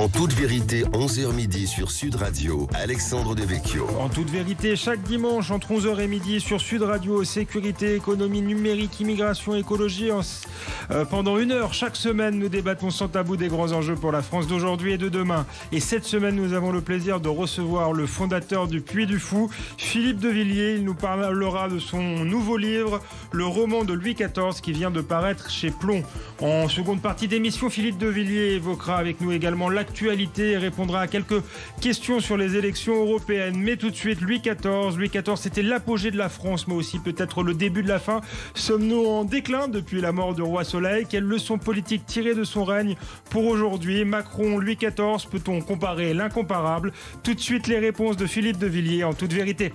En toute vérité, 11h midi sur Sud Radio, Alexandre Devecchio. En toute vérité, chaque dimanche entre 11h et midi sur Sud Radio, sécurité, économie numérique, immigration, écologie. Pendant 1 heure, chaque semaine, nous débattons sans tabou des grands enjeux pour la France d'aujourd'hui et de demain. Et cette semaine, nous avons le plaisir de recevoir le fondateur du Puy du Fou, Philippe de Villiers. Il nous parlera de son nouveau livre, le roman de Louis XIV, qui vient de paraître chez Plomb. En seconde partie d'émission, Philippe de Villiers évoquera avec nous également l'actualité et répondra à quelques questions sur les élections européennes. Mais tout de suite, Louis XIV. Louis XIV, c'était l'apogée de la France, mais aussi peut-être le début de la fin. Sommes-nous en déclin depuis la mort du roi Soleil? Quelles leçons politiques tirées de son règne pour aujourd'hui? Macron, Louis XIV, peut-on comparer l'incomparable? Tout de suite, les réponses de Philippe de Villiers en toute vérité.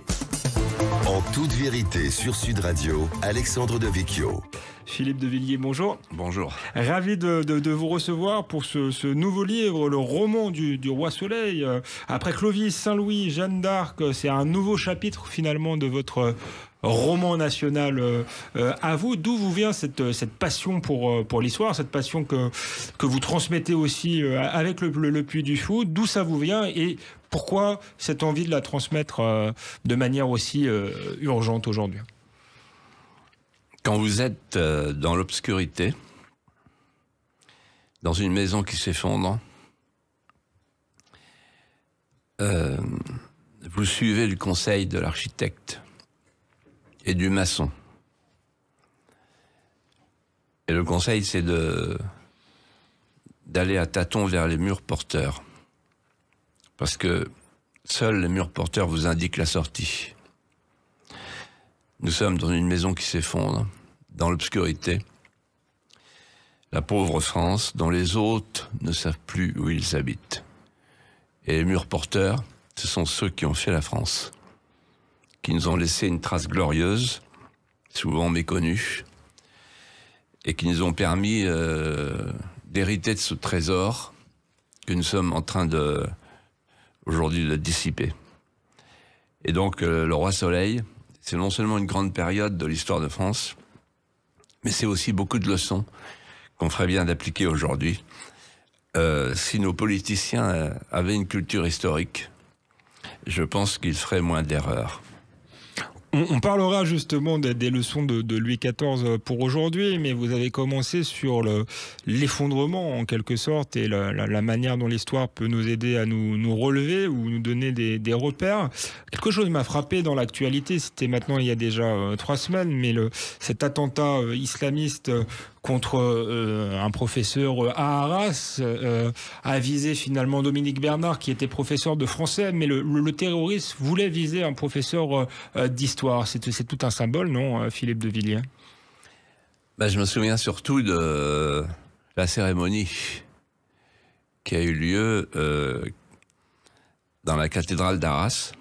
En toute vérité sur Sud Radio, Alexandre Devecchio. Philippe de Villiers, bonjour. Bonjour. Ravi de vous recevoir pour ce nouveau livre, le roman du roi Soleil. Après Clovis, Saint-Louis, Jeanne d'Arc, c'est un nouveau chapitre finalement de votre roman national à vous. D'où vous vient cette passion pour l'histoire, cette passion que vous transmettez aussi avec le Puy du Fou? D'où ça vous vient et pourquoi cette envie de la transmettre de manière aussi urgente aujourd'hui? Quand vous êtes dans l'obscurité, dans une maison qui s'effondre, vous suivez le conseil de l'architecte et du maçon. Et le conseil, c'est d'aller à tâtons vers les murs porteurs. Parce que seuls les murs porteurs vous indiquent la sortie. Nous sommes dans une maison qui s'effondre, dans l'obscurité. La pauvre France, dont les hôtes ne savent plus où ils habitent. Et les murs porteurs, ce sont ceux qui ont fait la France, qui nous ont laissé une trace glorieuse, souvent méconnue, et qui nous ont permis d'hériter de ce trésor que nous sommes en train aujourd'hui de dissiper. Et donc le roi Soleil, c'est non seulement une grande période de l'histoire de France, mais c'est aussi beaucoup de leçons qu'on ferait bien d'appliquer aujourd'hui. Si nos politiciens avaient une culture historique, je pense qu'ils feraient moins d'erreurs. On parlera justement des leçons de Louis XIV pour aujourd'hui, mais vous avez commencé sur l'effondrement en quelque sorte et la manière dont l'histoire peut nous aider à nous relever ou nous donner des repères. Quelque chose m'a frappé dans l'actualité, c'était maintenant il y a déjà 3 semaines, mais cet attentat islamiste contre un professeur à Arras a visé finalement Dominique Bernard qui était professeur de français, mais le terroriste voulait viser un professeur d'histoire. C'est tout un symbole, non, Philippe de Villiers? Je me souviens surtout de la cérémonie qui a eu lieu dans la cathédrale d'Arras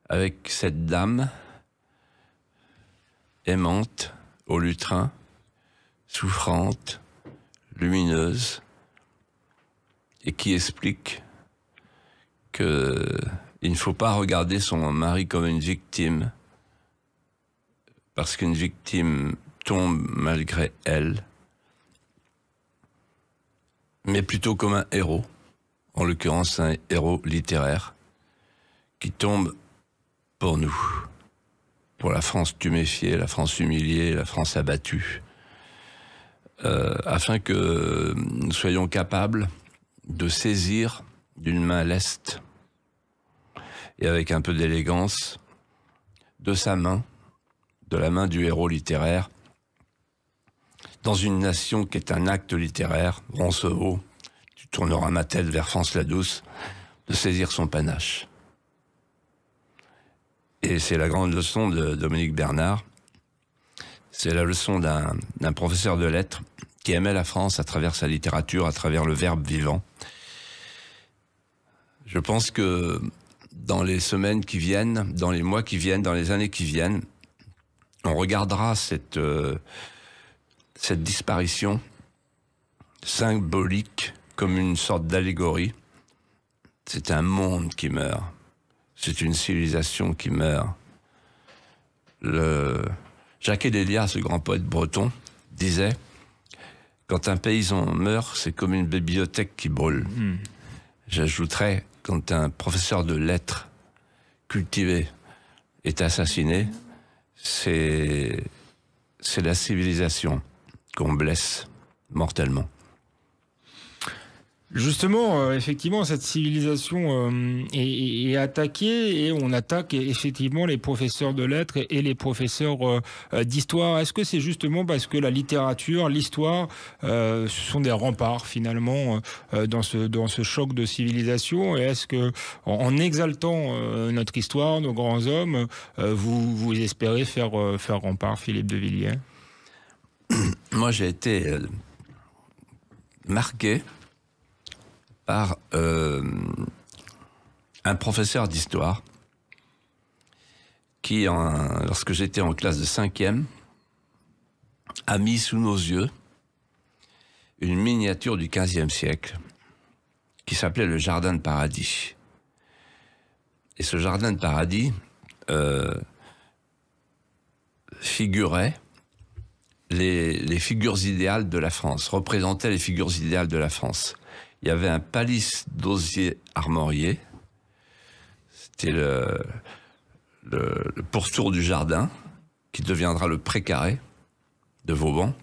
avec cette dame aimante au lutrin, souffrante, lumineuse, et qui explique qu'il ne faut pas regarder son mari comme une victime, parce qu'une victime tombe malgré elle, mais plutôt comme un héros, en l'occurrence un héros littéraire, qui tombe pour nous, pour la France tuméfiée, la France humiliée, la France abattue, afin que nous soyons capables de saisir d'une main leste et avec un peu d'élégance de sa main, de la main du héros littéraire, dans une nation qui est un acte littéraire, Roncevaux, tu tourneras ma tête vers France la Douce, de saisir son panache. Et c'est la grande leçon de Dominique Bernard. C'est la leçon d'un professeur de lettres qui aimait la France à travers sa littérature, à travers le verbe vivant. Je pense que dans les semaines qui viennent, dans les mois qui viennent, dans les années qui viennent, on regardera cette disparition symbolique comme une sorte d'allégorie. C'est un monde qui meurt. C'est une civilisation qui meurt. Jacques Déliat, ce grand poète breton, disait quand un paysan meurt, c'est comme une bibliothèque qui brûle. J'ajouterais, quand un professeur de lettres cultivé est assassiné, c'est la civilisation qu'on blesse mortellement. Justement, effectivement, cette civilisation est attaquée et on attaque effectivement les professeurs de lettres et les professeurs d'histoire. Est-ce que c'est justement parce que la littérature, l'histoire, ce sont des remparts finalement dans ce choc de civilisation? Et est-ce que, en exaltant notre histoire, nos grands hommes, vous espérez faire rempart, Philippe de Villiers? Moi, j'ai été marqué par un professeur d'histoire qui, lorsque j'étais en classe de 5e, a mis sous nos yeux une miniature du XVe siècle qui s'appelait le Jardin de Paradis. Et ce Jardin de Paradis figurait les figures idéales de la France, représentait les figures idéales de la France. Il y avait un palice d'osier armorié, c'était le pourtour du jardin, qui deviendra le précaré de Vauban.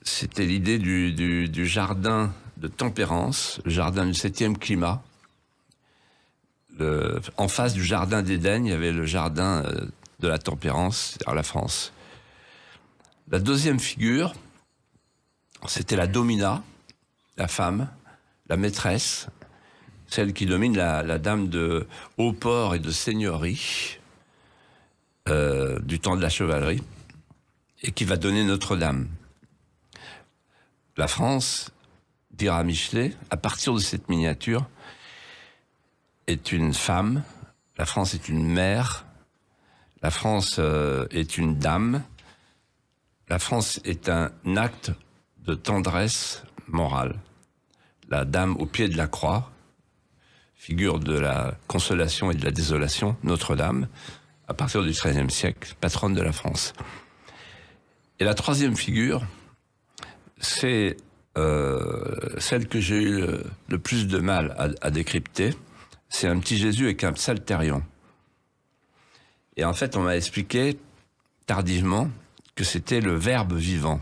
C'était l'idée du jardin de tempérance, le jardin du 7e climat. En face du jardin d'Éden, il y avait le jardin de la tempérance, c'est-à-dire la France. La deuxième figure, c'était la domina, la femme, la maîtresse, celle qui domine la dame de haut port et de seigneurie du temps de la chevalerie, et qui va donner Notre-Dame. La France, dira Michelet, à partir de cette miniature, est une femme, la France est une mère, la France est une dame, la France est un acte de tendresse morale. La dame au pied de la croix, figure de la consolation et de la désolation, Notre-Dame, à partir du XIIIe siècle, patronne de la France. Et la troisième figure, c'est celle que j'ai eu le plus de mal à décrypter. C'est un petit Jésus avec un psalterion. Et en fait, on m'a expliqué tardivement que c'était le Verbe vivant.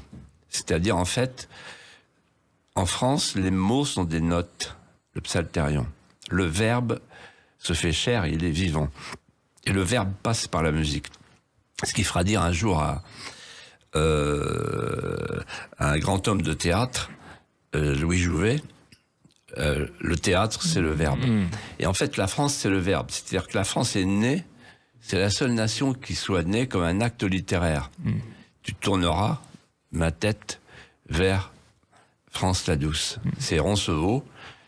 C'est-à-dire, en fait, en France, les mots sont des notes, le psalterion. Le Verbe se fait chair, il est vivant. Et le Verbe passe par la musique. Ce qui fera dire un jour à un grand homme de théâtre, Louis Jouvet, le théâtre, c'est le Verbe. Et en fait, la France, c'est le Verbe. C'est-à-dire que la France est née, c'est la seule nation qui soit née comme un acte littéraire. Tu tourneras ma tête vers France la douce. C'est Roncevaux,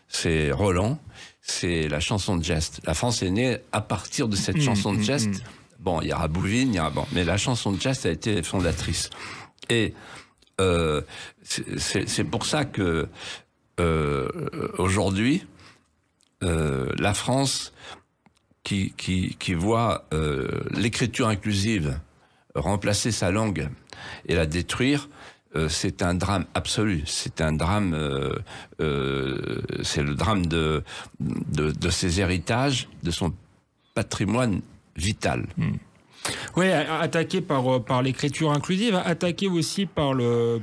c'est Roland, c'est la chanson de geste. La France est née à partir de cette chanson de geste. Bon, il y aura Bouvines, mais la chanson de geste a été fondatrice. Et c'est pour ça que aujourd'hui, la France qui voit l'écriture inclusive remplacer sa langue et la détruire, c'est un drame absolu. C'est un drame, c'est le drame de ses héritages, de son patrimoine vital. Oui, attaqué par l'écriture inclusive, attaqué aussi par le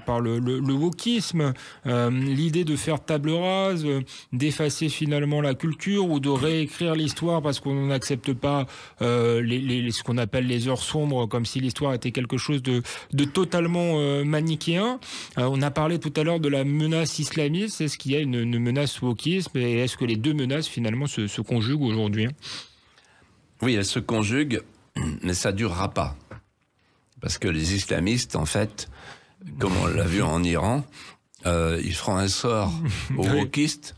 wokisme, l'idée de faire table rase, d'effacer finalement la culture ou de réécrire l'histoire parce qu'on n'accepte pas ce qu'on appelle les heures sombres, comme si l'histoire était quelque chose de totalement manichéen. On a parlé tout à l'heure de la menace islamiste. Est-ce qu'il y a une menace wokisme et est-ce que les deux menaces finalement se conjuguent aujourd'hui? Oui, elles se conjuguent. Mais ça durera pas. Parce que les islamistes, en fait, comme on l'a vu en Iran, ils feront un sort aux wokistes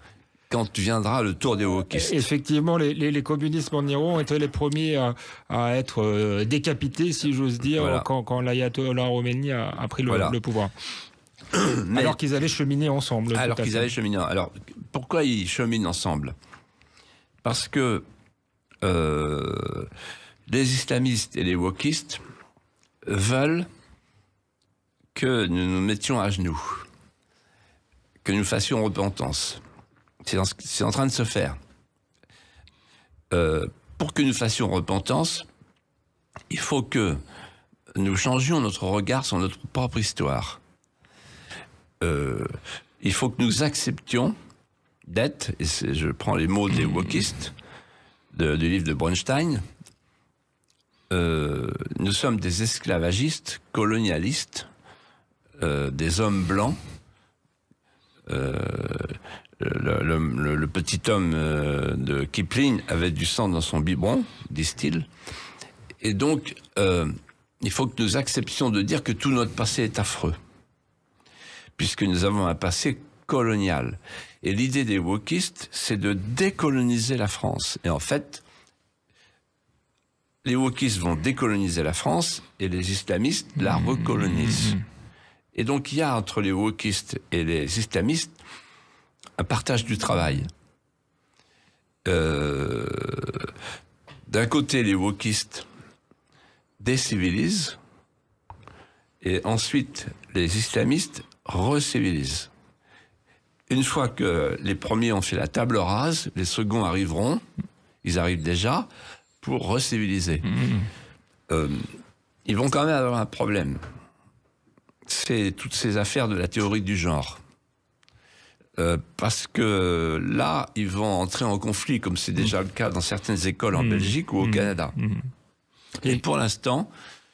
quand viendra le tour des wokistes. Effectivement, les communistes en Iran ont été les premiers à être décapités, si j'ose dire, voilà, quand l'ayatollah Khomeini a pris le pouvoir. Mais, alors qu'ils avaient cheminé ensemble. Alors, pourquoi ils cheminent ensemble? Parce que les islamistes et les wokistes veulent que nous nous mettions à genoux, que nous fassions repentance. C'est en train de se faire. Pour que nous fassions repentance, il faut que nous changions notre regard sur notre propre histoire. Il faut que nous acceptions d'être, et je prends les mots des wokistes du livre de Bronstein, nous sommes des esclavagistes, colonialistes, des hommes blancs. Le petit homme de Kipling avait du sang dans son biberon, disent-ils. Et donc, il faut que nous acceptions de dire que tout notre passé est affreux, puisque nous avons un passé colonial. Et l'idée des wokistes, c'est de décoloniser la France. Et en fait, les wokistes vont décoloniser la France et les islamistes la recolonisent. Et donc, il y a entre les wokistes et les islamistes un partage du travail. D'un côté, les wokistes décivilisent et ensuite, les islamistes recivilisent. Une fois que les premiers ont fait la table rase, les seconds arriveront, ils arrivent déjà, pour reciviliser. Ils vont quand même avoir un problème. C'est toutes ces affaires de la théorie du genre. Parce que là, ils vont entrer en conflit, comme c'est déjà le cas dans certaines écoles en Belgique ou au Canada. Et pour l'instant,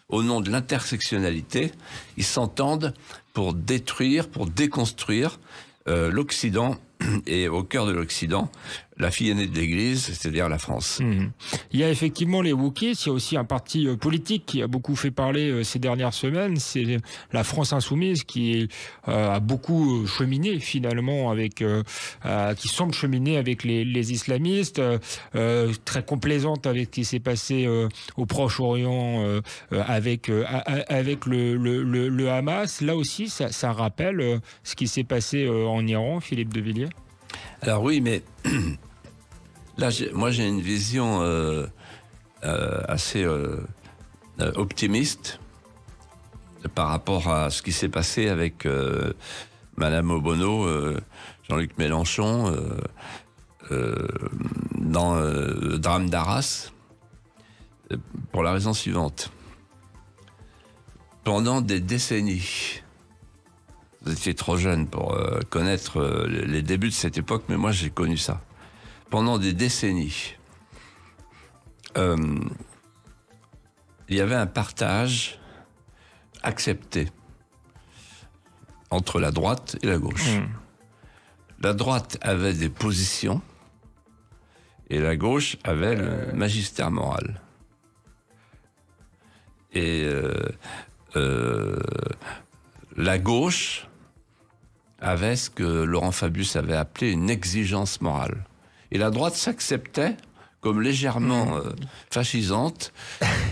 au nom de l'intersectionnalité, ils s'entendent pour détruire, pour déconstruire l'Occident, et au cœur de l'Occident, la fille aînée de l'Église, c'est-à-dire la France. Il y a effectivement les wokistes, il y a aussi un parti politique qui a beaucoup fait parler ces dernières semaines, c'est la France Insoumise qui a beaucoup cheminé finalement avec, qui semble cheminer avec les islamistes, très complaisante avec ce qui s'est passé au Proche-Orient avec le Hamas. Là aussi, ça rappelle ce qui s'est passé en Iran, Philippe de Villiers. Alors oui, mais là, moi j'ai une vision assez optimiste par rapport à ce qui s'est passé avec Madame Obono, Jean-Luc Mélenchon, dans le drame d'Arras, pour la raison suivante. Pendant des décennies, vous étiez trop jeune pour connaître les débuts de cette époque, mais moi j'ai connu ça. Pendant des décennies, il y avait un partage accepté entre la droite et la gauche. La droite avait des positions et la gauche avait le magistère moral. Et la gauche avait ce que Laurent Fabius avait appelé une exigence morale. Et la droite s'acceptait comme légèrement fascisante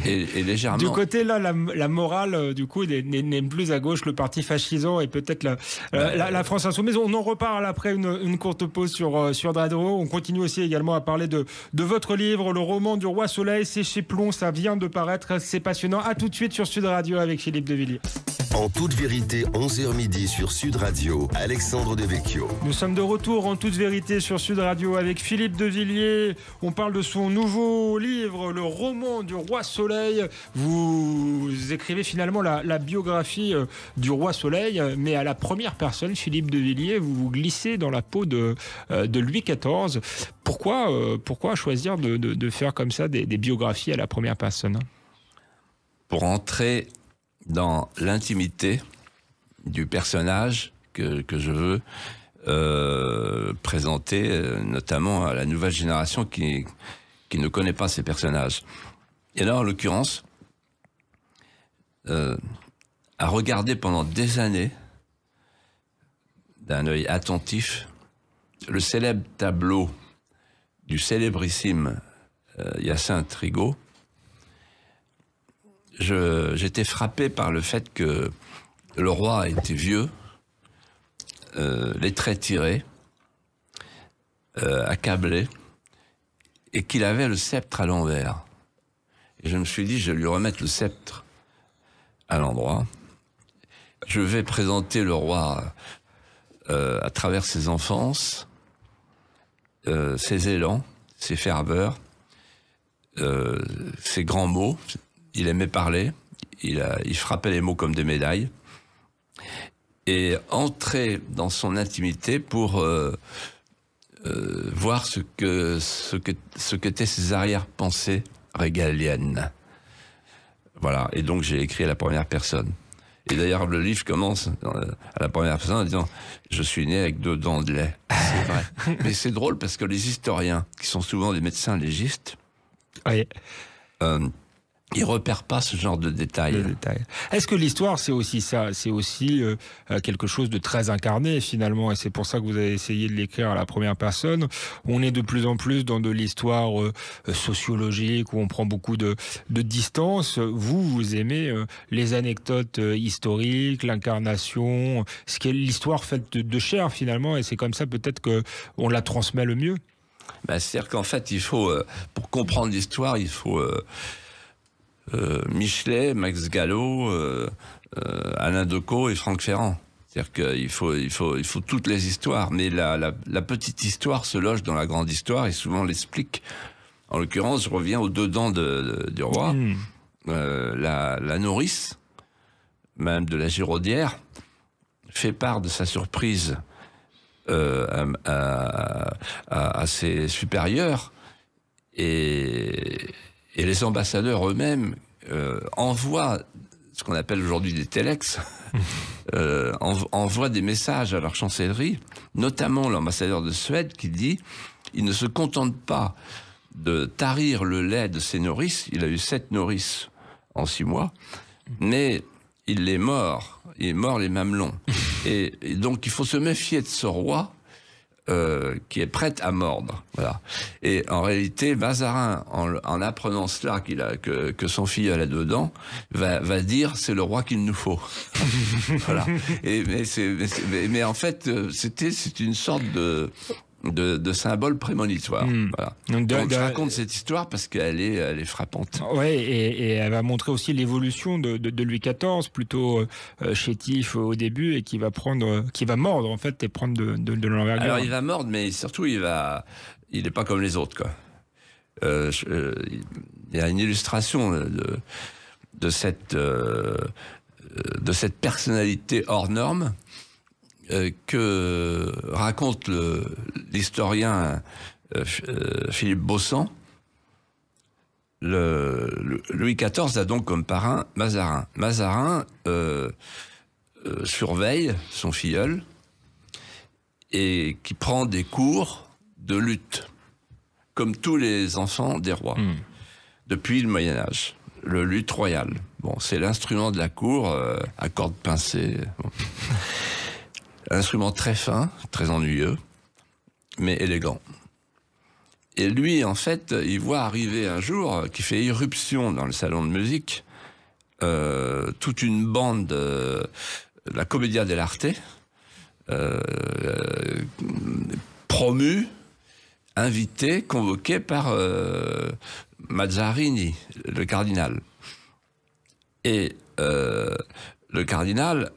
et légèrement... Du côté là, la morale, du coup, n'est plus à gauche, le parti fascisant et peut-être la France Insoumise. On en reparle après une courte pause sur Radio. On continue aussi également à parler de votre livre, Le roman du roi Soleil. C'est chez Plon, ça vient de paraître, c'est passionnant. À tout de suite sur Sud Radio avec Philippe de Villiers. En toute vérité, 11h midi sur Sud Radio, Alexandre Devecchio. Nous sommes de retour en toute vérité sur Sud Radio avec Philippe de Villiers. On parle de son nouveau livre, Le roman du roi Soleil. Vous écrivez finalement la biographie du roi Soleil, mais à la première personne, Philippe de Villiers, vous vous glissez dans la peau de Louis XIV. Pourquoi choisir de faire comme ça des biographies à la première personne ? Pour entrer dans l'intimité du personnage que je veux présenter, notamment à la nouvelle génération qui ne connaît pas ces personnages. Et là, en l'occurrence, à regarder pendant des années, d'un œil attentif, le célèbre tableau du célébrissime Hyacinthe Rigaud, j'étais frappé par le fait que le roi était vieux, les traits tirés, accablé, et qu'il avait le sceptre à l'envers. Et je me suis dit, je vais lui remettre le sceptre à l'endroit. je vais présenter le roi à travers ses enfances, ses élans, ses ferveurs, ses grands mots. Il aimait parler, il frappait les mots comme des médailles, et entrer dans son intimité pour voir ce qu'étaient ses arrière-pensées régaliennes. Voilà, et donc j'ai écrit à la première personne. Et d'ailleurs, le livre commence à la première personne en disant « Je suis né avec 2 dents de lait ». C'est vrai. Mais c'est drôle parce que les historiens, qui sont souvent des médecins légistes, Oui. Ils repèrent pas ce genre de détails. Est-ce que l'histoire, c'est aussi ça? C'est aussi quelque chose de très incarné, finalement, et c'est pour ça que vous avez essayé de l'écrire à la première personne. On est de plus en plus dans de l'histoire sociologique, où on prend beaucoup de distance. Vous aimez les anecdotes historiques, l'incarnation, ce qu'est l'histoire faite de chair, finalement, et c'est comme ça peut-être qu'on la transmet le mieux. C'est-à-dire qu'en fait, il faut, pour comprendre l'histoire, il faut... Michelet, Max Gallo, Alain Decaux et Franck Ferrand. C'est-à-dire qu'il faut toutes les histoires, mais la petite histoire se loge dans la grande histoire et souvent l'explique. En l'occurrence, je reviens aux 2 dents du roi. La nourrice, Madame de la Giraudière, fait part de sa surprise à ses supérieurs, et les ambassadeurs eux-mêmes envoient ce qu'on appelle aujourd'hui des téléx, envoient des messages à leur chancellerie, notamment l'ambassadeur de Suède qui dit « Il ne se contente pas de tarir le lait de ses nourrices, il a eu 7 nourrices en 6 mois, mais il est mort les mamelons. Et donc il faut se méfier de ce roi qui est prête à mordre. Voilà. Et en réalité, Mazarin, en apprenant cela, que son filleul a 2 dents, va dire c'est le roi qu'il nous faut. Voilà. Mais en fait, c'est une sorte de symbole prémonitoire. Voilà. Donc je raconte cette histoire parce qu'elle est frappante. Ouais, et elle va montrer aussi l'évolution de Louis XIV, plutôt chétif au début, et qui va mordre en fait et prendre de l'envergure. Alors il va mordre, mais surtout il est pas comme les autres, quoi. Il y a une illustration de cette personnalité hors norme que raconte l'historien Philippe Baussan. Louis XIV a donc comme parrain Mazarin. Mazarin surveille son filleul et qui prend des cours de lutte, comme tous les enfants des rois, depuis le Moyen-Âge. Le luth royal. Bon, c'est l'instrument de la cour, à cordes pincées. Bon. Un instrument très fin, très ennuyeux, mais élégant. Et lui, en fait, il voit arriver un jour, qui fait irruption dans le salon de musique, toute une bande de la Commedia dell'arte, promue, invitée, convoquée par Mazzarini, le cardinal. Et le cardinal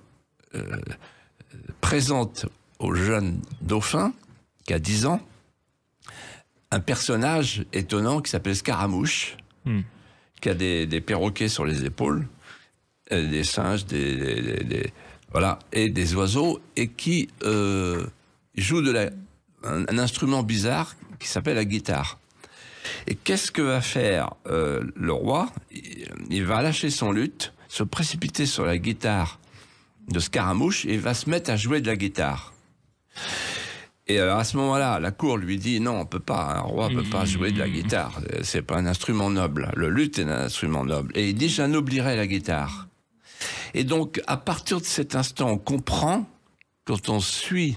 présente au jeune dauphin, qui a 10 ans, un personnage étonnant qui s'appelle Scaramouche, qui a des perroquets sur les épaules, des singes, voilà, et des oiseaux, et qui joue un instrument bizarre qui s'appelle la guitare. Et qu'est-ce que va faire le roi? Il va lâcher son luth, se précipiter sur la guitare de Scaramouche et va se mettre à jouer de la guitare. Et alors à ce moment-là, la cour lui dit non, on peut pas, un roi peut pas jouer de la guitare, c'est pas un instrument noble. Le luth est un instrument noble. Et il dit j'ennoblirai la guitare. Et donc à partir de cet instant, on comprend, quand on suit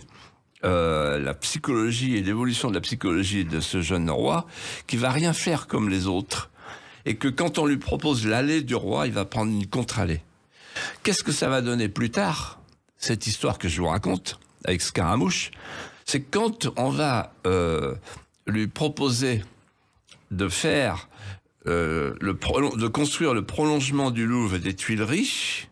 la psychologie et l'évolution de la psychologie de ce jeune roi, qu'il va rien faire comme les autres, et que quand on lui propose l'allée du roi, il va prendre une contre-allée. Qu'est-ce que ça va donner plus tard, cette histoire que je vous raconte avec Scaramouche? C'est quand on va lui proposer de faire de construire le prolongement du Louvre et des Tuileries,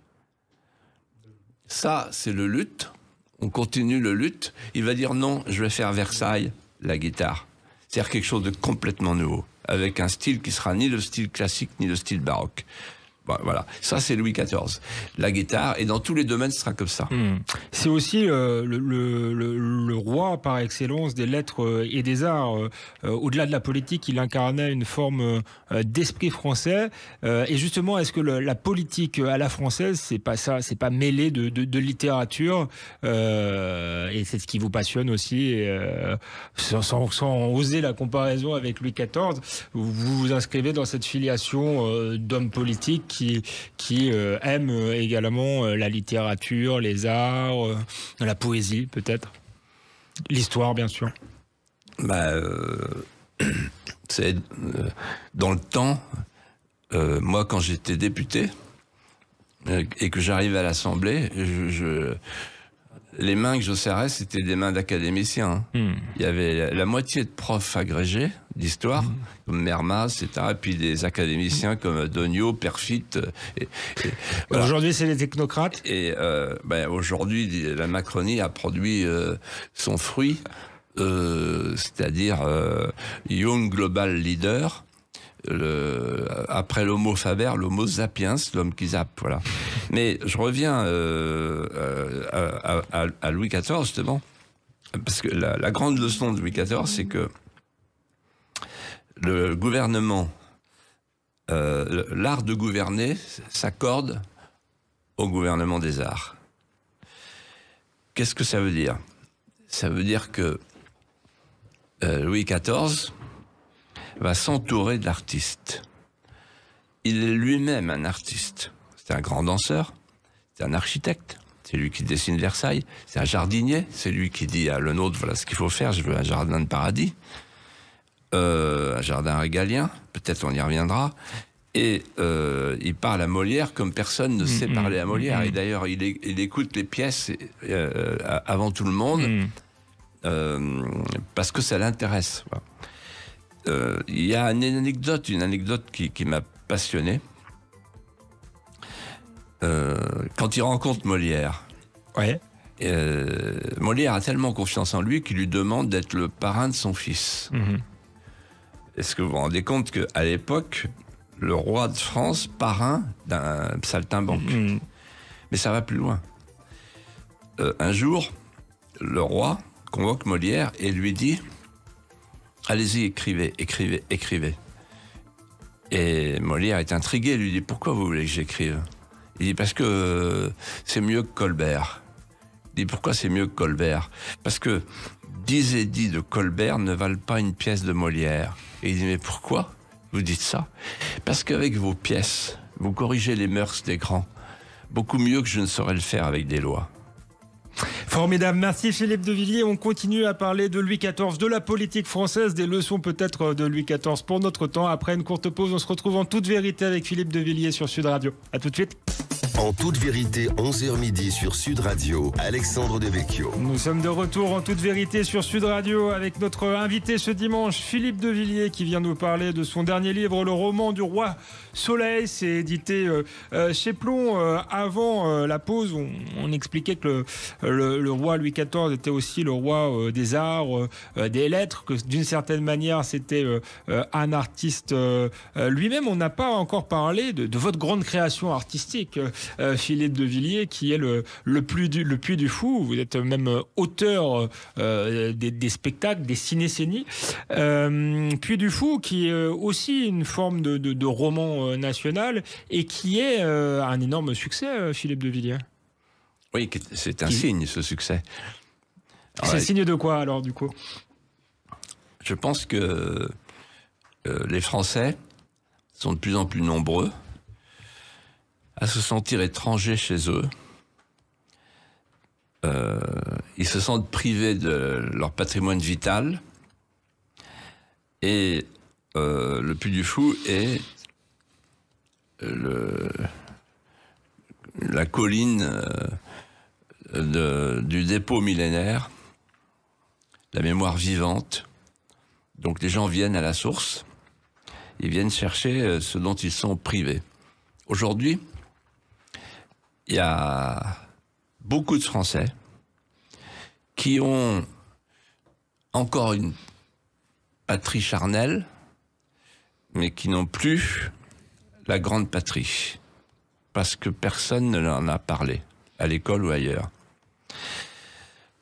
Ça, c'est le luth. On continue le luth. Il va dire non, je vais faire Versailles, la guitare. C'est-à-dire quelque chose de complètement nouveau, avec un style qui sera ni le style classique, ni le style baroque. Voilà, ça c'est Louis XIV. La guitare, et dans tous les domaines, ce sera comme ça. C'est aussi le roi par excellence des lettres et des arts. Au-delà de la politique, il incarnait une forme d'esprit français. Et justement, est-ce que la politique à la française, c'est pas ça, c'est pas mêlé de littérature, et c'est ce qui vous passionne aussi, sans oser la comparaison avec Louis XIV, vous vous inscrivez dans cette filiation d'hommes politiques qui aime également la littérature, les arts, la poésie peut-être, l'histoire bien sûr. C'est dans le temps, moi quand j'étais député et que j'arrivais à l'Assemblée, les mains que je serrais, c'était des mains d'académiciens. Il y avait la moitié de profs agrégés d'histoire, comme Mermas, etc., et puis des académiciens comme Dognaud, Perfit. Voilà. Aujourd'hui, c'est les technocrates. Et aujourd'hui, la Macronie a produit son fruit, c'est-à-dire Young Global Leader. Après l'homo faber, l'homo sapiens, l'homme qui zappe, voilà. Mais je reviens à Louis XIV, justement, parce que la grande leçon de Louis XIV, c'est que le gouvernement, l'art de gouverner s'accorde au gouvernement des arts. Qu'est-ce que ça veut dire? Ça veut dire que Louis XIV va s'entourer de l'artiste. Il est lui-même un artiste. C'est un grand danseur, c'est un architecte, c'est lui qui dessine Versailles, c'est un jardinier, c'est lui qui dit à Lenôtre, voilà ce qu'il faut faire, je veux un jardin de paradis, un jardin régalien, peut-être on y reviendra, et il parle à Molière comme personne ne sait parler à Molière, et d'ailleurs il écoute les pièces avant tout le monde, parce que ça l'intéresse. Voilà. Il y a une anecdote qui m'a passionné. Quand il rencontre Molière, Molière a tellement confiance en lui qu'il lui demande d'être le parrain de son fils. Est-ce que vous vous rendez compte qu'à l'époque, le roi de France, parrain d'un saltimbanque. Mais ça va plus loin. Un jour, le roi convoque Molière et lui dit « Allez-y, écrivez. » Et Molière est intrigué, il lui dit « Pourquoi vous voulez que j'écrive ?» Il dit « Parce que c'est mieux que Colbert. » Il dit « Pourquoi c'est mieux que Colbert ?» Parce que 10 édits de Colbert ne valent pas une pièce de Molière. Et il dit « Mais pourquoi vous dites ça ?» Parce qu'avec vos pièces, vous corrigez les mœurs des grands, beaucoup mieux que je ne saurais le faire avec des lois. Formidable, merci Philippe de Villiers. On continue à parler de Louis XIV, de la politique française, des leçons peut-être de Louis XIV pour notre temps. Après une courte pause, on se retrouve en toute vérité avec Philippe de Villiers sur Sud Radio. À tout de suite. En toute vérité, 11h midi sur Sud Radio, Alexandre Devecchio. Nous sommes de retour en toute vérité sur Sud Radio avec notre invité ce dimanche, Philippe de Villiers, qui vient nous parler de son dernier livre, Le roman du roi Soleil. C'est édité chez Plon. Avant la pause, on expliquait que le roi Louis XIV était aussi le roi des arts, des lettres, que d'une certaine manière, c'était un artiste lui-même. On n'a pas encore parlé de votre grande création artistique, Philippe de Villiers, qui est le Puy du Fou. Vous êtes même auteur des spectacles, des ciné-scénies. Puy du Fou, qui est aussi une forme de roman national et qui est un énorme succès, Philippe de Villiers. Oui, c'est un signe, ce succès. C'est signe de quoi, alors, du coup ? Je pense que les Français sont de plus en plus nombreux à se sentir étrangers chez eux. Ils se sentent privés de leur patrimoine vital. Et le Puy du Fou est la colline du dépôt millénaire, la mémoire vivante. Donc les gens viennent à la source, ils viennent chercher ce dont ils sont privés. Aujourd'hui, il y a beaucoup de Français qui ont encore une patrie charnelle, mais qui n'ont plus la grande patrie, parce que personne ne leur en a parlé, à l'école ou ailleurs.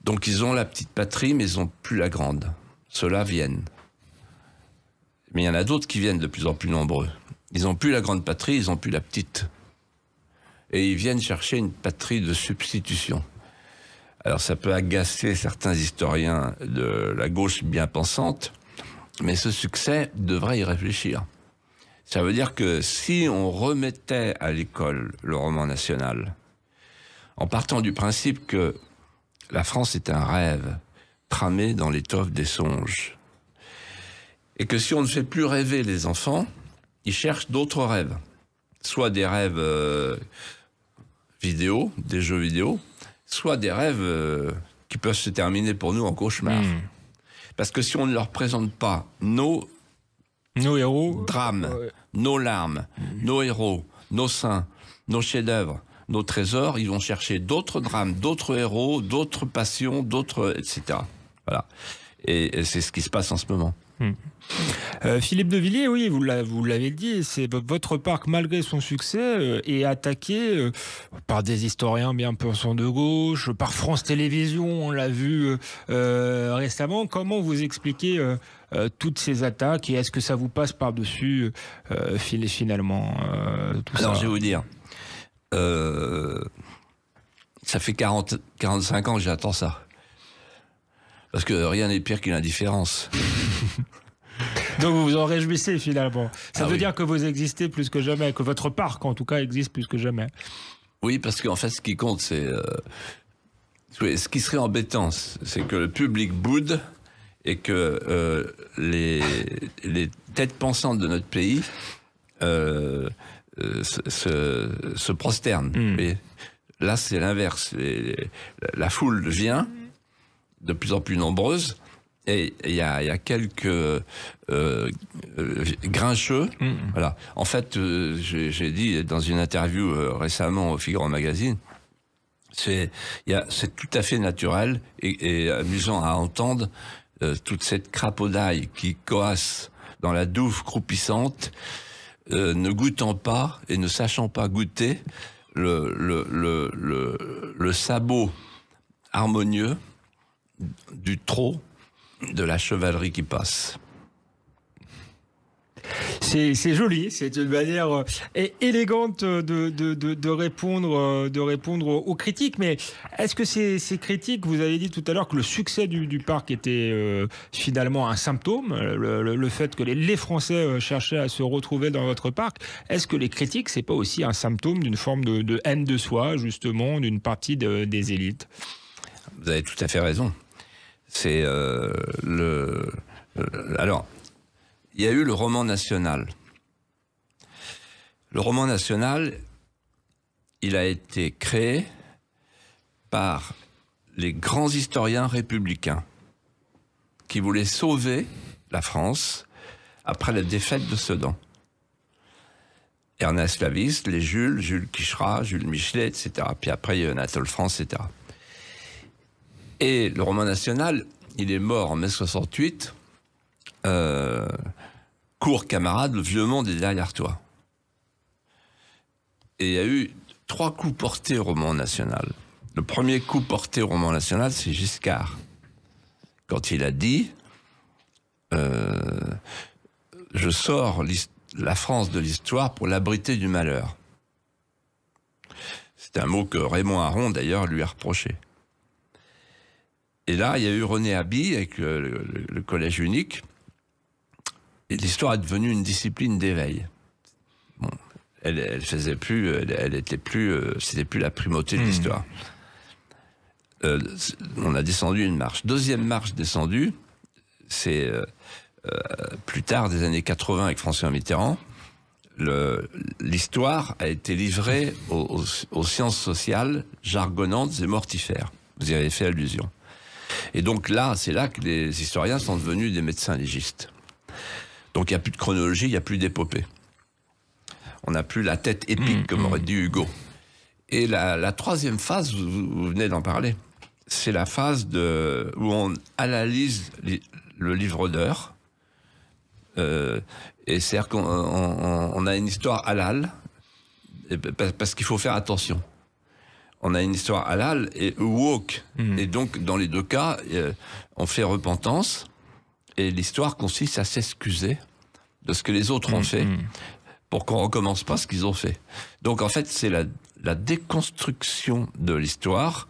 Donc ils ont la petite patrie, mais ils n'ont plus la grande. Ceux-là viennent. Mais il y en a d'autres qui viennent de plus en plus nombreux. Ils n'ont plus la grande patrie, ils n'ont plus la petite. Et ils viennent chercher une patrie de substitution. Alors ça peut agacer certains historiens de la gauche bien pensante, mais ce succès devrait y réfléchir. Ça veut dire que si on remettait à l'école le roman national, en partant du principe que la France est un rêve tramé dans l'étoffe des songes, et que si on ne fait plus rêver les enfants, ils cherchent d'autres rêves, soit des rêves vidéo, des jeux vidéo, soit des rêves qui peuvent se terminer pour nous en cauchemar. Parce que si on ne leur présente pas nos héros, drames, nos larmes, nos héros, nos saints, nos chefs-d'œuvre, nos trésors, ils vont chercher d'autres drames, d'autres héros, d'autres passions, d'autres, etc. Voilà. Et c'est ce qui se passe en ce moment. Philippe de Villiers, oui, vous l'avez dit, c'est votre parc, malgré son succès, est attaqué par des historiens bien pensants de gauche, par France Télévisions, on l'a vu récemment. Comment vous expliquez toutes ces attaques, et est-ce que ça vous passe par-dessus finalement tout ça? Alors, je vais vous dire, ça fait 45 ans que j'attends ça. Parce que rien n'est pire qu'une indifférence. Donc vous vous en réjouissez finalement. Ça veut oui. dire que vous existez plus que jamais, que votre parc en tout cas existe plus que jamais. Oui, parce qu'en fait, ce qui compte, c'est... ce qui serait embêtant, c'est que le public boude et que les têtes pensantes de notre pays se prosternent. Et là, c'est l'inverse. La foule vient, de plus en plus nombreuse, et il y a quelques grincheux. Voilà. En fait, j'ai dit dans une interview récemment au Figaro Magazine, c'est tout à fait naturel et amusant à entendre toute cette crapaudaille qui coasse dans la douve croupissante, ne goûtant pas et ne sachant pas goûter le sabot harmonieux du trot de la chevalerie qui passe. C'est joli, c'est une manière élégante de répondre aux critiques. Mais est-ce que ces critiques, vous avez dit tout à l'heure que le succès du parc était finalement un symptôme, le fait que les Français cherchaient à se retrouver dans votre parc, est-ce que les critiques, c'est pas aussi un symptôme d'une forme de haine de soi, justement, d'une partie des élites? Vous avez tout à fait raison. C'est alors, il y a eu le roman national. Le roman national, il a été créé par les grands historiens républicains qui voulaient sauver la France après la défaite de Sedan. Ernest Claviste, les Jules Quicherat, Jules Michelet, etc. Puis après, il y a eu Anatole France, etc. Et le roman national, il est mort en mai 68. Cours camarade, le vieux monde est derrière toi. Et il y a eu 3 coups portés au roman national. Le premier coup porté au roman national, c'est Giscard. Quand il a dit je sors la France de l'histoire pour l'abriter du malheur. C'est un mot que Raymond Aron, d'ailleurs, lui a reproché. Et là, il y a eu René Haby avec le collège unique. Et l'histoire est devenue une discipline d'éveil. Bon, elle faisait plus, elle était plus, c'était plus la primauté de l'histoire. On a descendu une marche. Deuxième marche descendue, c'est plus tard, des années 80 avec François Mitterrand. L'histoire a été livrée aux sciences sociales jargonnantes et mortifères. Vous y avez fait allusion. Et donc là, c'est là que les historiens sont devenus des médecins légistes. Donc il n'y a plus de chronologie, il n'y a plus d'épopée. On n'a plus la tête épique, comme aurait dit Hugo. Et la troisième phase, vous venez d'en parler, c'est la phase où on analyse le livre d'heures. Et c'est-à-dire qu'on a une histoire halal, parce qu'il faut faire attention. On a une histoire halal et woke. Et donc, dans les deux cas, on fait repentance. Et l'histoire consiste à s'excuser de ce que les autres ont fait pour qu'on recommence pas ce qu'ils ont fait. Donc, en fait, c'est la déconstruction de l'histoire,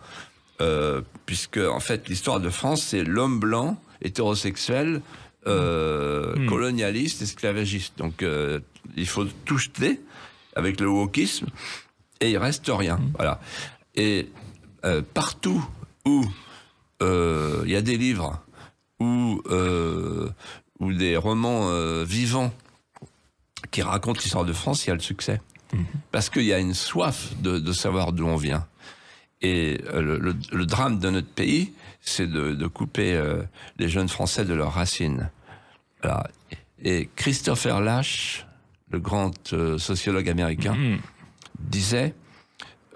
puisque, en fait, l'histoire de France, c'est l'homme blanc, hétérosexuel, colonialiste, esclavagiste. Donc, il faut tout jeter avec le wokisme et il reste rien. Voilà. Et partout où il y a des livres ou des romans vivants qui racontent l'histoire de France, il y a le succès. Parce qu'il y a une soif de savoir d'où on vient. Et le drame de notre pays, c'est de couper les jeunes Français de leurs racines. Voilà. Et Christopher Lasch, le grand sociologue américain, disait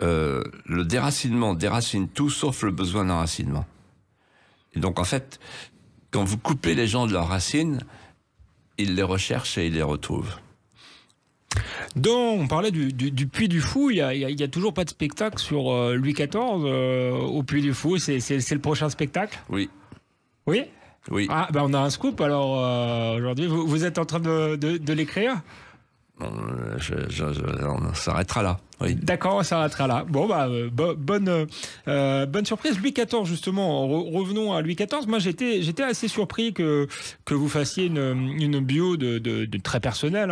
le déracinement déracine tout sauf le besoin d'enracinement. Et donc en fait, quand vous coupez les gens de leurs racines, ils les recherchent et ils les retrouvent. On parlait du Puy du Fou, il y a toujours pas de spectacle sur Louis XIV au Puy du Fou, c'est le prochain spectacle ? Oui. Oui ? Oui. Ah, on a un scoop alors aujourd'hui, vous êtes en train de l'écrire ? On s'arrêtera là. Oui. D'accord, on s'arrêtera là. Bon, bonne surprise. Louis XIV, justement, revenons à Louis XIV. Moi, j'étais assez surpris que vous fassiez une bio de très personnelle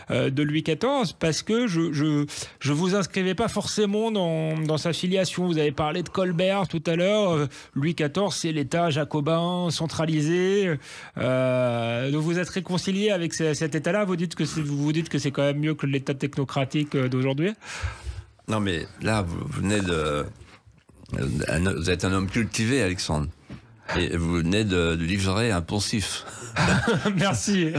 de Louis XIV, parce que je vous inscrivais pas forcément dans sa filiation. Vous avez parlé de Colbert tout à l'heure. Louis XIV, c'est l'État jacobin centralisé. Donc vous êtes réconcilié avec cet État-là. Vous dites que c'est quand même mieux que l'État technocratique d'aujourd'hui. Non, mais là, vous venez vous êtes un homme cultivé, Alexandre. Et vous venez de livrer un poncif. Merci.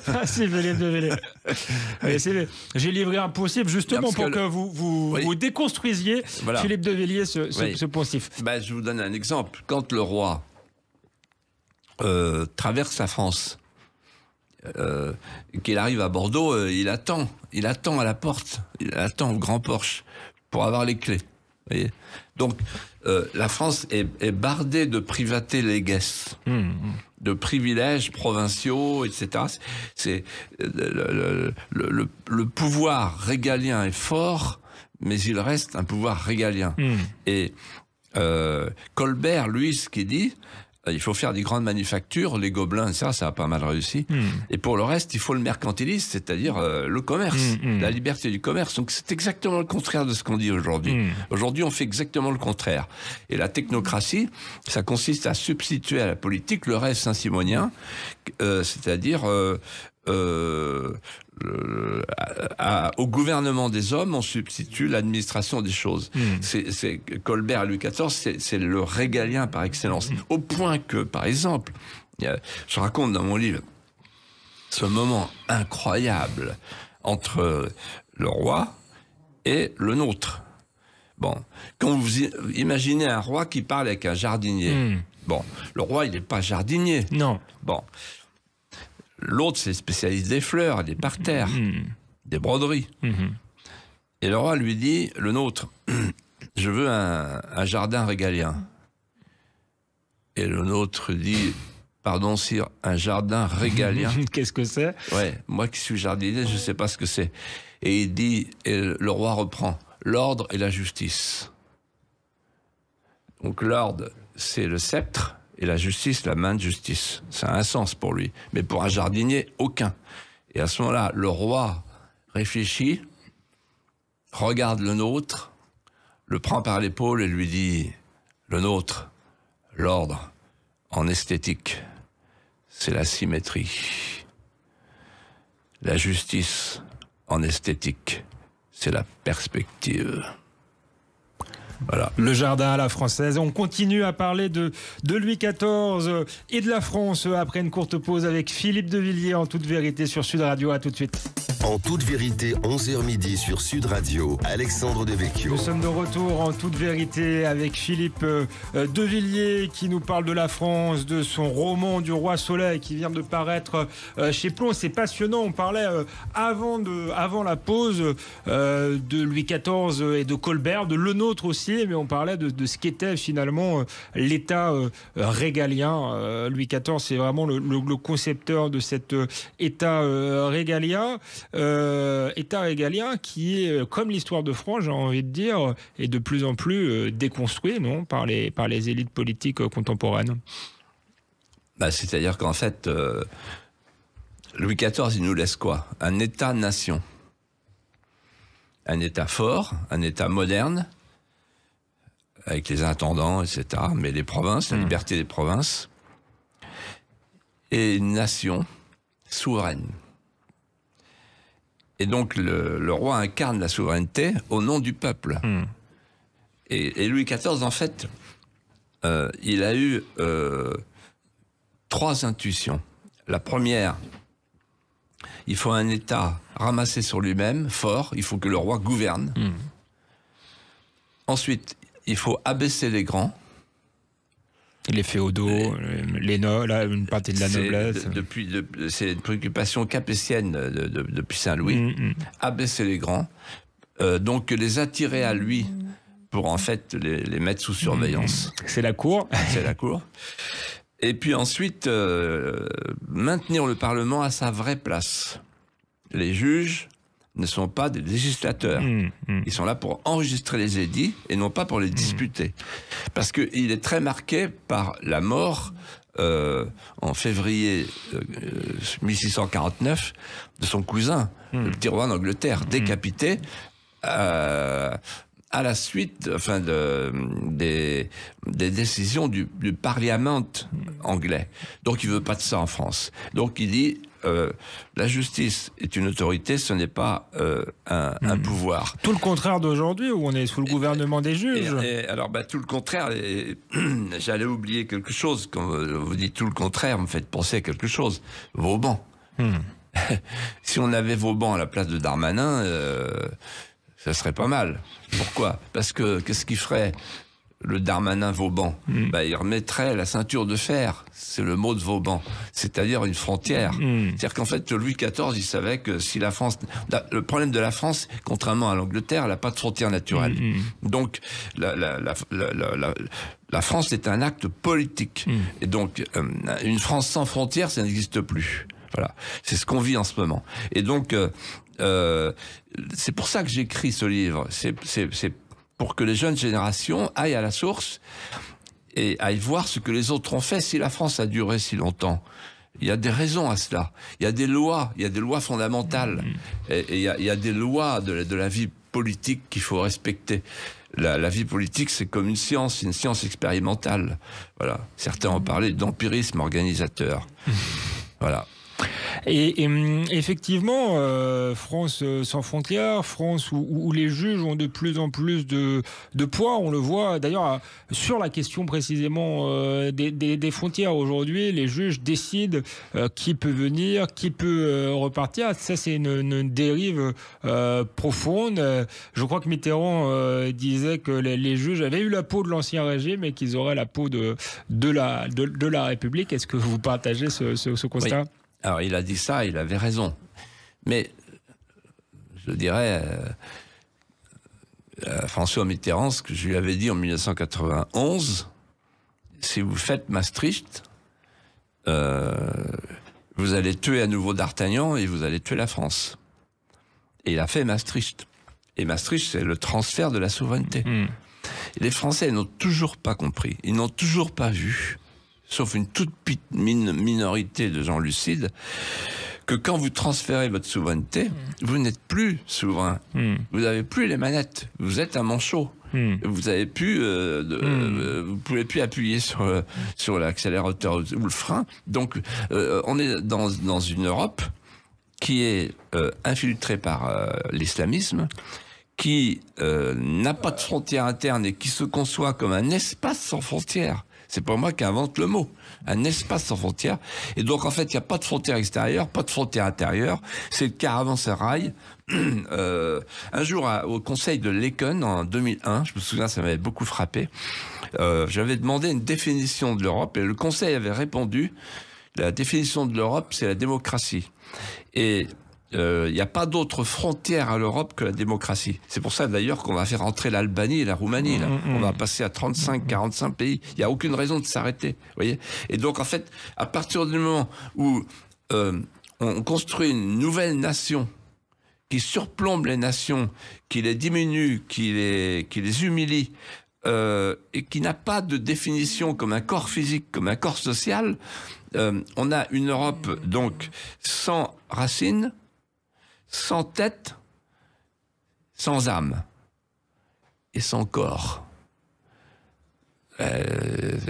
Merci, Philippe de Villiers. J'ai livré un poncif justement pour que vous déconstruisiez, voilà. Philippe de Villiers, ce poncif. Je vous donne un exemple. Quand le roi traverse la France, qu'il arrive à Bordeaux, il attend à la porte, il attend au grand porche pour avoir les clés. Vous voyez. Donc la France est bardée de private leges, de privilèges provinciaux, etc. C'est le pouvoir régalien est fort, mais il reste un pouvoir régalien. Et Colbert, lui, ce qu'il dit, il faut faire des grandes manufactures, les Gobelins, ça a pas mal réussi. Et pour le reste, il faut le mercantilisme, c'est-à-dire le commerce, la liberté du commerce. Donc c'est exactement le contraire de ce qu'on dit aujourd'hui. Aujourd'hui, on fait exactement le contraire. Et la technocratie, ça consiste à substituer à la politique le rêve saint-simonien, c'est-à-dire au gouvernement des hommes, on substitue l'administration des choses. C'est Colbert à Louis XIV, c'est le régalien par excellence. Au point que, par exemple, je raconte dans mon livre ce moment incroyable entre le roi et le nôtre. Bon, quand vous imaginez un roi qui parle avec un jardinier. Bon, le roi, il n'est pas jardinier. Non. Bon. L'autre, c'est spécialiste des fleurs, des parterres, des broderies. Et le roi lui dit, le nôtre, je veux un jardin régalien. Et le nôtre dit, pardon, sire, un jardin régalien. Qu'est-ce que c'est ? Ouais, moi qui suis jardinier, je ne sais pas ce que c'est. Et il dit, et le roi reprend, l'ordre et la justice. Donc l'ordre, c'est le sceptre. Et la justice, la main de justice. Ça a un sens pour lui. Mais pour un jardinier, aucun. Et à ce moment-là, le roi réfléchit, regarde le nôtre, le prend par l'épaule et lui dit, le nôtre, l'ordre, en esthétique, c'est la symétrie. La justice, en esthétique, c'est la perspective. Voilà. Le jardin à la française. On continue à parler de Louis XIV et de la France après une courte pause avec Philippe de Villiers en toute vérité sur Sud Radio. À tout de suite. En toute vérité, 11h midi sur Sud Radio, Alexandre Devecchio. Nous sommes de retour en toute vérité avec Philippe de Villiers qui nous parle de la France, de son roman du Roi Soleil qui vient de paraître chez Plon. C'est passionnant. On parlait avant la pause de Louis XIV et de Colbert, de Le Nôtre aussi, mais on parlait de ce qu'était finalement l'État régalien. Louis XIV, c'est vraiment le concepteur de cet État régalien. État régalien qui est, comme l'histoire de France, j'ai envie de dire, est de plus en plus déconstruit, non, par les élites politiques contemporaines. C'est-à-dire qu'en fait, Louis XIV, il nous laisse quoi? Un État-nation. Un État fort, un État moderne, avec les intendants, etc., mais les provinces, la liberté des provinces, et une nation souveraine. Et donc, le roi incarne la souveraineté au nom du peuple. Et Louis XIV, en fait, il a eu 3 intuitions. La première, il faut un État ramassé sur lui-même, fort, il faut que le roi gouverne. Ensuite, il faut abaisser les grands. Les féodaux, une partie de la noblesse. C'est une préoccupation capétienne depuis Saint-Louis. Abaisser les grands, donc les attirer à lui pour en fait les mettre sous surveillance. C'est la cour. C'est la cour. Et puis ensuite, maintenir le Parlement à sa vraie place. Les juges ne sont pas des législateurs. Ils sont là pour enregistrer les édits et non pas pour les disputer. Parce qu'il est très marqué par la mort, en février 1649, de son cousin, le petit roi d'Angleterre, décapité à la suite des décisions du Parlement anglais. Donc il veut pas de ça en France. Donc il dit la justice est une autorité, ce n'est pas un pouvoir. Tout le contraire d'aujourd'hui où on est sous le gouvernement des juges. Alors tout le contraire. J'allais oublier quelque chose. Quand vous dites tout le contraire, vous me faites penser à quelque chose. Vauban. Si on avait Vauban à la place de Darmanin, ça serait pas mal. Pourquoi? Parce que qu'est-ce qu'il ferait le Darmanin Vauban? Il remettrait la ceinture de fer. C'est le mot de Vauban. C'est-à-dire une frontière. C'est-à-dire qu'en fait, Louis XIV, il savait que si la France... Le problème de la France, contrairement à l'Angleterre, elle n'a pas de frontière naturelle. Donc, la France est un acte politique. Et donc, une France sans frontières, ça n'existe plus. Voilà. C'est ce qu'on vit en ce moment. Et donc... c'est pour ça que j'écris ce livre. C'est pour que les jeunes générations aillent à la source et aillent voir ce que les autres ont fait. Si la France a duré si longtemps, il y a des raisons à cela. Il y a des lois fondamentales. Et il y a des lois de la vie politique qu'il faut respecter. La vie politique, c'est comme une science expérimentale. Voilà. Certains ont parlé d'empirisme organisateur. Voilà. Et effectivement, France sans frontières, France où les juges ont de plus en plus de poids, on le voit d'ailleurs sur la question précisément des frontières. Aujourd'hui, les juges décident qui peut venir, qui peut repartir. Ça, c'est une dérive profonde. Je crois que Mitterrand disait que les juges avaient eu la peau de l'Ancien Régime et qu'ils auraient la peau de la République. Est-ce que vous partagez ce constat ? Oui. Alors, il a dit ça, il avait raison. Mais, je dirais, à François Mitterrand, ce que je lui avais dit en 1991, si vous faites Maastricht, vous allez tuer à nouveau D'Artagnan et vous allez tuer la France. Et il a fait Maastricht. Et Maastricht, c'est le transfert de la souveraineté. Et les Français n'ont toujours pas compris. Ils n'ont toujours pas vu, sauf une toute petite minorité de gens lucides, que quand vous transférez votre souveraineté, vous n'êtes plus souverain. Vous n'avez plus les manettes. Vous êtes un manchot. Vous avez plus, vous pouvez plus appuyer sur l'accélérateur ou le frein. Donc, on est dans une Europe qui est infiltrée par l'islamisme, qui n'a pas de frontières internes et qui se conçoit comme un espace sans frontières. C'est pas moi qui invente le mot. Un espace sans frontières. Et donc, en fait, il n'y a pas de frontières extérieures, pas de frontières intérieures. C'est le caravansérail. Un jour, au Conseil de Laeken, en 2001, je me souviens, ça m'avait beaucoup frappé, j'avais demandé une définition de l'Europe et le Conseil avait répondu, la définition de l'Europe, c'est la démocratie. Et il n'y a pas d'autre frontière à l'Europe que la démocratie. C'est pour ça d'ailleurs qu'on va faire entrer l'Albanie et la Roumanie. Là. On va passer à 35, 45 pays. Il n'y a aucune raison de s'arrêter. Voyez. Et donc en fait, à partir du moment où on construit une nouvelle nation qui surplombe les nations, qui les diminue, qui les humilie, et qui n'a pas de définition comme un corps physique, comme un corps social, on a une Europe donc sans racines, sans tête, sans âme et sans corps.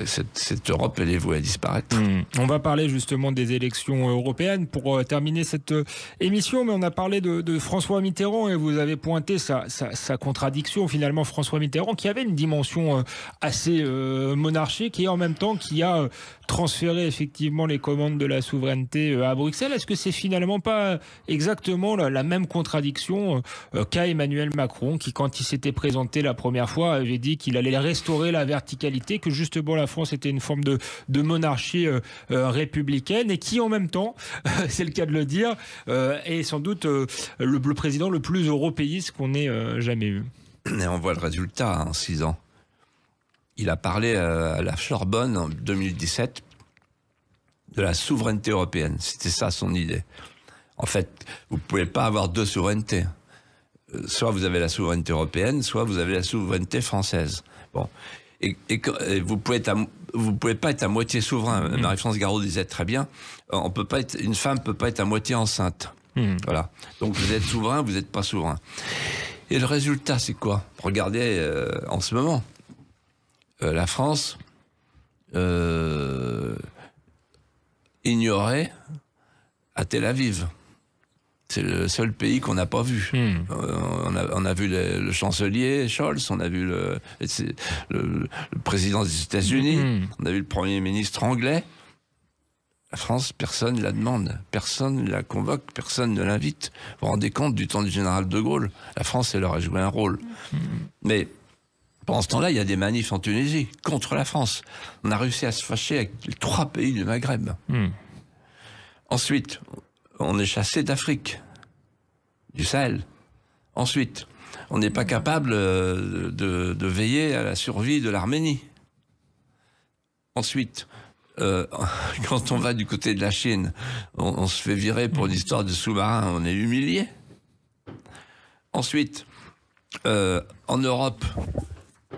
Cette Europe, elle est vouée à disparaître. On va parler justement des élections européennes pour terminer cette émission, mais on a parlé de François Mitterrand et vous avez pointé sa contradiction finalement. François Mitterrand qui avait une dimension assez monarchique et en même temps qui a transféré effectivement les commandes de la souveraineté à Bruxelles. Est-ce que c'est finalement pas exactement la même contradiction qu'a Emmanuel Macron qui, quand il s'était présenté la première fois, avait dit qu'il allait restaurer la verticalité, que justement la France était une forme de monarchie républicaine et qui en même temps, c'est le cas de le dire, est sans doute le président le plus européiste qu'on ait jamais eu. Et on voit le résultat en 6 ans. Il a parlé à la Sorbonne en 2017 de la souveraineté européenne. C'était ça son idée. En fait, vous ne pouvez pas avoir 2 souverainetés. Soit vous avez la souveraineté européenne, soit vous avez la souveraineté française. Bon. Et vous pouvez pas être à moitié souverain. Marie-France Garot disait très bien, une femme peut pas être à moitié enceinte. Voilà. Donc vous êtes souverain, vous n'êtes pas souverain. Et le résultat, c'est quoi? Regardez en ce moment. La France ignorée à Tel Aviv. C'est le seul pays qu'on n'a pas vu. On a vu le chancelier Scholz, on a vu le président des États-Unis, on a vu le Premier ministre anglais. La France, personne ne la demande, personne ne la convoque, personne ne l'invite. Vous vous rendez compte du temps du général de Gaulle? La France, elle aurait joué un rôle. Mais pendant ce temps-là, il y a des manifs en Tunisie contre la France. On a réussi à se fâcher avec les 3 pays du Maghreb. Ensuite, on est chassé d'Afrique, du Sahel. Ensuite, on n'est pas capable de veiller à la survie de l'Arménie. Ensuite, quand on va du côté de la Chine, on se fait virer pour l'histoire de sous-marin, on est humilié. Ensuite, en Europe,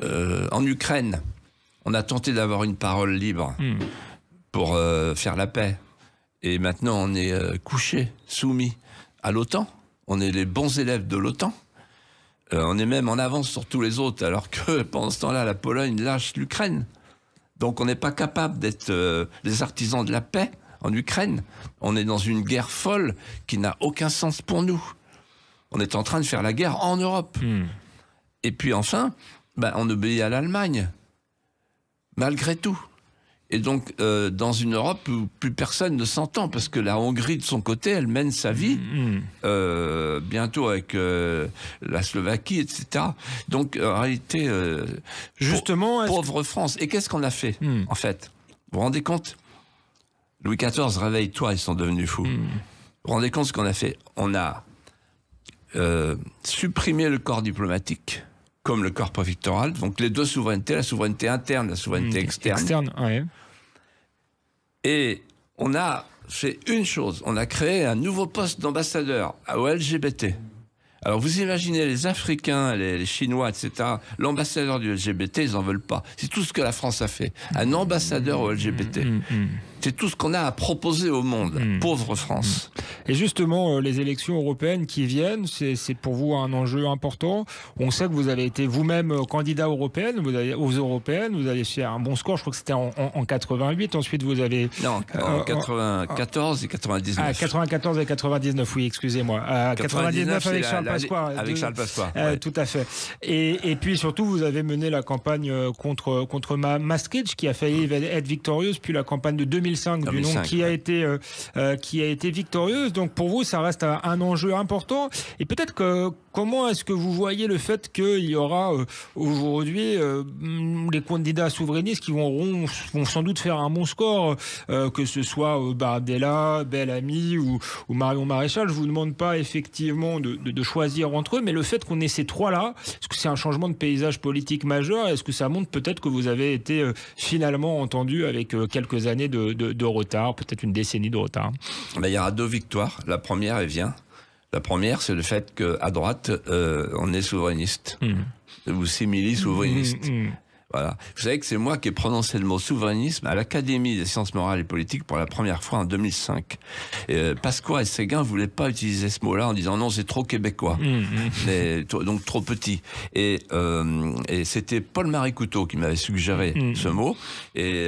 en Ukraine, on a tenté d'avoir une parole libre pour faire la paix. Et maintenant, on est couché, soumis à l'OTAN. On est les bons élèves de l'OTAN. On est même en avance sur tous les autres, alors que pendant ce temps-là, la Pologne lâche l'Ukraine. Donc on n'est pas capable d'être les artisans de la paix en Ukraine. On est dans une guerre folle qui n'a aucun sens pour nous. On est en train de faire la guerre en Europe. Et puis enfin, on obéit à l'Allemagne, malgré tout. Et donc, dans une Europe où plus personne ne s'entend, parce que la Hongrie, de son côté, elle mène sa vie, bientôt avec la Slovaquie, etc. Donc, en réalité, justement, pauvre France. Et qu'est-ce qu'on a fait, en fait? Vous vous rendez compte? Louis XIV, réveille-toi, ils sont devenus fous. Vous vous rendez compte ce qu'on a fait? On a supprimé le corps diplomatique, comme le corps préfectoral, donc les 2 souverainetés, la souveraineté interne, la souveraineté externe. Ouais. Et on a fait une chose, on a créé un nouveau poste d'ambassadeur au LGBT. Alors vous imaginez les Africains, les Chinois, etc., l'ambassadeur du LGBT, ils n'en veulent pas. C'est tout ce que la France a fait, un ambassadeur au LGBT. C'est tout ce qu'on a à proposer au monde, pauvre France. Et justement, les élections européennes qui viennent, c'est pour vous un enjeu important. On sait que vous avez été vous-même candidat européen, aux européennes, vous avez fait un bon score, je crois que c'était en 88, ensuite vous avez... Non, en 94 et 99. Ah, 94 et 99, oui, excusez-moi. 99 avec Charles Pasqua. Avec Charles Pasqua. Tout à fait. Et puis surtout, vous avez mené la campagne contre Maastricht, qui a failli être victorieuse, puis la campagne de 2005 du nom qui a été victorieuse. Donc pour vous, ça reste un enjeu important. Et peut-être que comment est-ce que vous voyez le fait qu'il y aura aujourd'hui les candidats souverainistes qui vont sans doute faire un bon score, que ce soit Bardella, Bellamy ou Marion Maréchal. Je ne vous demande pas effectivement de choisir entre eux, mais le fait qu'on ait ces trois-là, est-ce que c'est un changement de paysage politique majeur? Est-ce que ça montre peut-être que vous avez été finalement entendu avec quelques années de retard, peut-être une décennie de retard? Il y aura 2 victoires. La première, elle vient. La première, c'est le fait qu'à droite, on est souverainiste. Ou simili-souverainiste. Voilà. Vous savez que c'est moi qui ai prononcé le mot souverainisme à l'Académie des sciences morales et politiques pour la première fois en 2005. Pasqua et Séguin voulaient pas utiliser ce mot-là en disant non, c'est trop québécois, donc trop petit. Et c'était Paul-Marie Couteau qui m'avait suggéré ce mot, et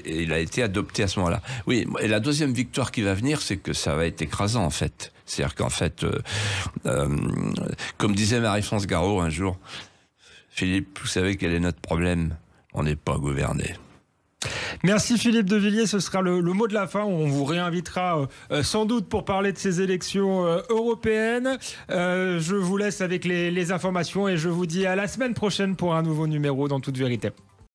il a été adopté à ce moment-là. Oui, et la deuxième victoire qui va venir, c'est que ça va être écrasant en fait. C'est-à-dire qu'en fait, comme disait Marie-France Garot un jour, Philippe, vous savez quel est notre problème? On n'est pas gouverné. Merci Philippe de Villiers, ce sera le mot de la fin. On vous réinvitera sans doute pour parler de ces élections européennes. Je vous laisse avec les informations et je vous dis à la semaine prochaine pour un nouveau numéro dans Toute Vérité.